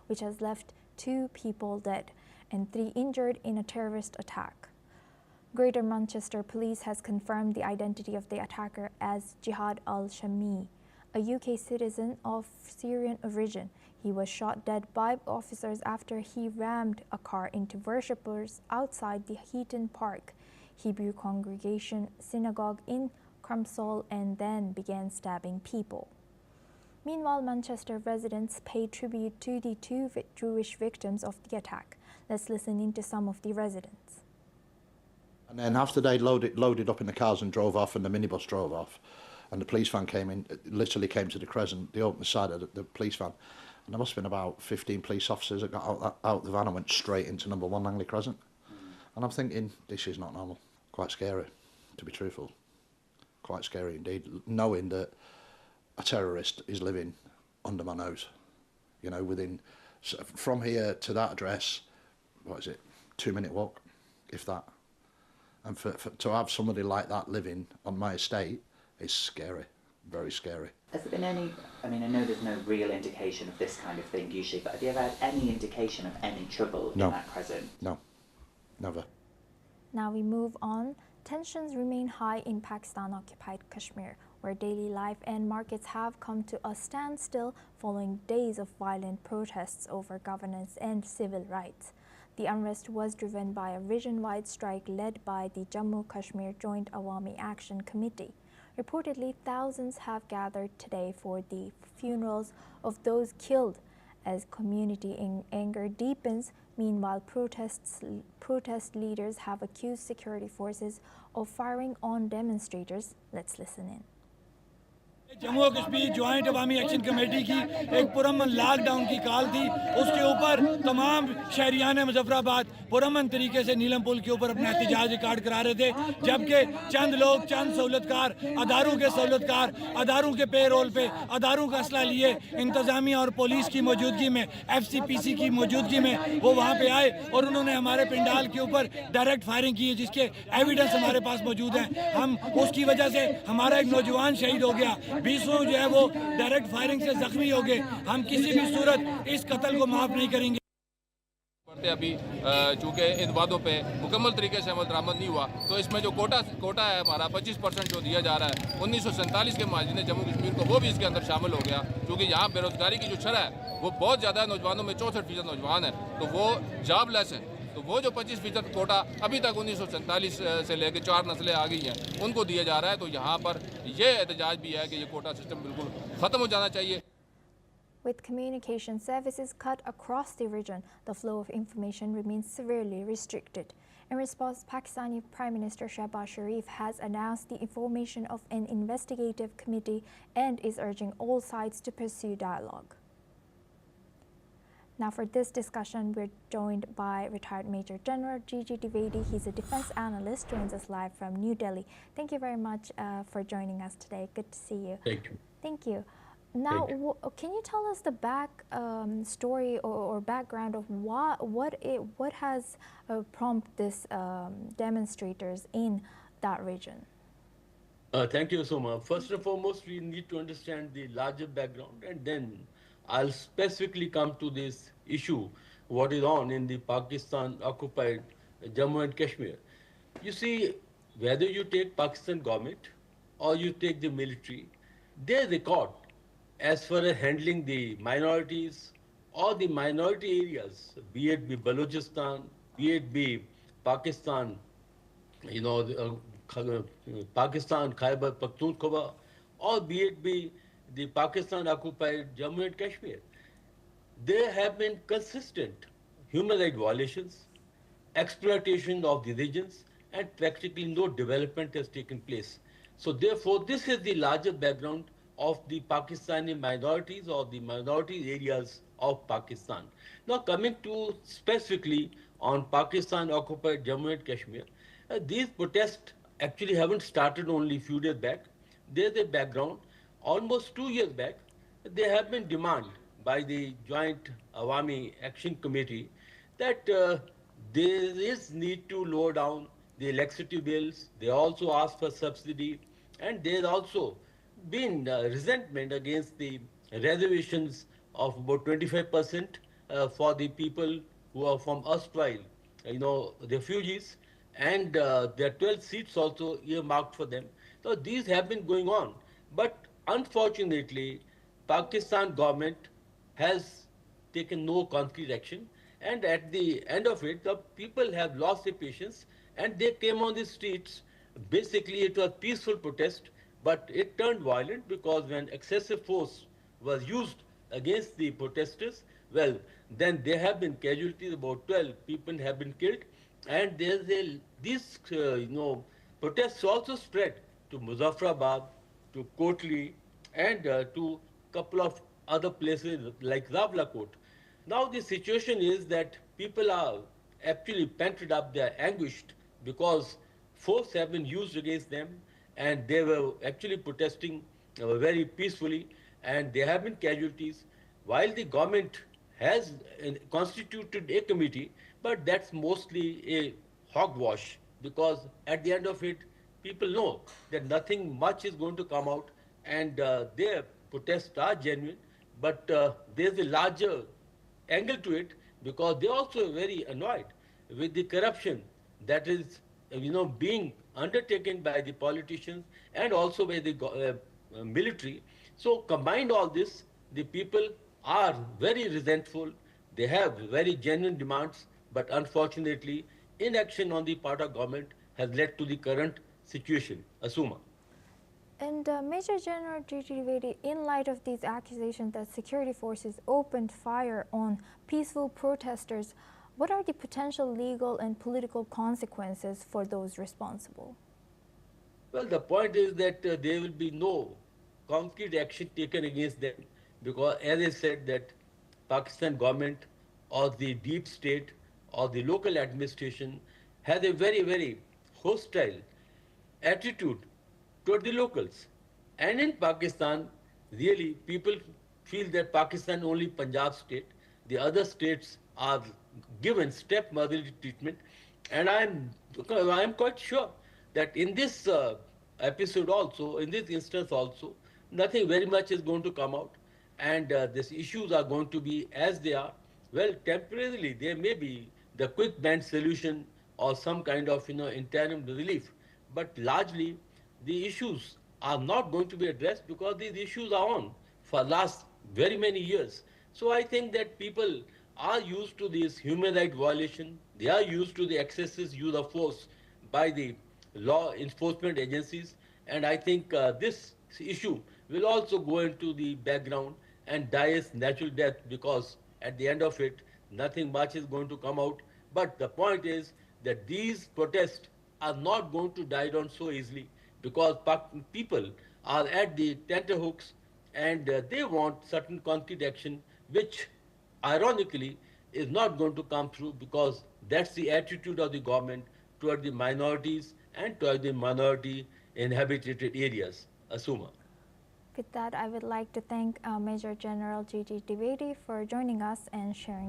which has left 2 people dead and 3 injured in a terrorist attack. Greater Manchester Police has confirmed the identity of the attacker as Jihad al-Shami, a UK citizen of Syrian origin. He was shot dead by officers after he rammed a car into worshippers outside the Heaton Park Hebrew congregation synagogue in Crumpsall and then began stabbing people. Meanwhile, Manchester residents paid tribute to the 2 Jewish victims of the attack. Let's listen in to some of the residents. And then after they loaded up in the cars and drove off, and the minibus drove off, and the police van came in, literally came to the Crescent, they opened the side of the police van, and there must have been about 15 police officers that got out the van and went straight into number 1 Langley Crescent. And I'm thinking, this is not normal. Quite scary, to be truthful. Quite scary indeed, knowing that a terrorist is living under my nose. You know, from here to that address, what is it, 2-minute walk, if that. And to have somebody like that living on my estate is scary, very scary. Has there been any, I mean, I know there's no real indication of this kind of thing usually, but have you ever had any indication of any trouble in that Crescent? No, never. Now we move on. Tensions remain high in Pakistan-occupied Kashmir, where daily life and markets have come to a standstill following days of violent protests over governance and civil rights. The unrest was driven by a region-wide strike led by the Jammu Kashmir Joint Awami Action Committee. Reportedly, thousands have gathered today for the funerals of those killed as community anger deepens. Meanwhile, protest leaders have accused security forces of firing on demonstrators. Let's listen in. Jammu और Kashmir joint अवामी action committee की एक पुरअमन lockdown की call थी, उसके ऊपर तमाम शहरियान मुजफ्फराबाद पुरअमन तरीके से नीलम पुल के ऊपर अपना एहतजाज रिकॉर्ड करा रहे थे, जबकि चंद लोग, चंद सहूलतकार, अदारों के सहूलतकार, अदारों के पे रोल पे अदारों का असला लिए इंतजामिया और पुलिस की मौजूदगी में, FCPC की मौजूदगी में वो वहाँ पे आए और उन्होंने हमारे पंडाल के ऊपर डायरेक्ट फायरिंग की है, जिसके एविडेंस हमारे पास मौजूद हैं। हम उसकी वजह से हमारा एक नौजवान शहीद हो गया, 20 जो है वो डायरेक्ट फायरिंग से जख्मी हो गए। हम किसी भी सूरत इस कत्ल को माफ नहीं करेंगे। अभी चूँकि इन वादों पे मुकम्मल तरीके से अमल दरामद नहीं हुआ, तो इसमें जो कोटा है हमारा 25% जो दिया जा रहा है 1947 के माजिद जम्मू कश्मीर को, वो भी इसके अंदर शामिल हो गया, क्योंकि यहाँ बेरोजगारी की जो शरह है वो बहुत ज़्यादा है। नौजवानों में 64% नौजवान है, तो वो जॉबलेस हैं। तो वो जो 25% कोटा अभी तक 1947 से लेकर 4 नस्लें आ गई हैं, उनको दिया जा रहा है। तो यहाँ पर ये एहतजाज भी है कि ये कोटा सिस्टम बिल्कुल ख़त्म हो जाना चाहिए। With communication services cut across the region, the flow of information remains severely restricted. In response, Pakistani Prime Minister Shehbaz Sharif has announced the formation of an investigative committee and is urging all sides to pursue dialogue. Now for this discussion, we're joined by retired Major General Gigi Dwivedi. He's a defense analyst, joins us live from New Delhi. Thank you very much for joining us today. Good to see you. Thank you. Thank you. Now, can you tell us the story or background of what has prompted this demonstrators in that region? Thank you so much. First and foremost, we need to understand the larger background, and then I'll specifically come to this issue, what is on in the Pakistan-occupied Jammu and Kashmir. You see, whether you take Pakistan government or you take the military, their record as far as handling the minorities or the minority areas, be it Balochistan, be it Pakistan, Pakistan, Khyber Pakhtunkhwa, or be it the Pakistan-occupied Jammu and Kashmir, there have been consistent human rights violations, exploitation of the regions, and practically no development has taken place. So therefore, this is the larger background of the Pakistani minorities or the minority areas of Pakistan. Now coming to specifically on Pakistan-occupied Jammu and Kashmir, these protests actually haven't started only a few days back. There's a background. Almost 2 years back, there have been demand by the Joint Awami Action Committee that there is need to lower down the electricity bills. They also asked for subsidy, and there's also been resentment against the reservations of about 25% for the people who are from erstwhile, refugees, and there are 12 seats also earmarked for them. So these have been going on. But unfortunately, Pakistan government has taken no concrete action, and at the end of it, the people have lost their patience, and they came on the streets. Basically, it was peaceful protest, but it turned violent because when excessive force was used against the protesters, well, then there have been casualties. About 12 people have been killed, and these protests also spread to Muzaffarabad, to Kotli, and to couple of other places like Rawalakot. Now the situation is that people are actually pent up, they are anguished because force have been used against them, and they were actually protesting very peacefully, and there have been casualties. While the government has constituted a committee, but that's mostly a hogwash because at the end of it, people know that nothing much is going to come out, and their protests are genuine, but there's a larger angle to it because they're also very annoyed with the corruption that is being undertaken by the politicians and also by the military. So combined all this, the people are very resentful. They have very genuine demands, but unfortunately inaction on the part of government has led to the current situation. Asuma. And Major General G.G. Dwivedi, in light of these accusations that security forces opened fire on peaceful protesters, what are the potential legal and political consequences for those responsible? Well, the point is that there will be no concrete action taken against them because, as I said, that Pakistan government or the deep state or the local administration has a very, very hostile attitude toward the locals. And in Pakistan, really, people feel that Pakistan only Punjab state. The other states are given stepmotherly treatment. And I'm quite sure that in this episode also, in this instance also, nothing very much is going to come out. And these issues are going to be as they are. Well, temporarily, there may be the quick band solution or some kind of interim relief, but largely the issues are not going to be addressed because these issues are on for last very many years. So I think that people are used to this human right violation. They are used to the excessive use of force by the law enforcement agencies, and I think this issue will also go into the background and die its natural death because at the end of it, nothing much is going to come out. But the point is that these protests are not going to die down so easily because people are at the tenterhooks and they want certain concrete action, which ironically is not going to come through because that's the attitude of the government toward the minorities and toward the minority inhabited areas. Asuma. With that, I would like to thank Major General G.G. Dwivedi for joining us and sharing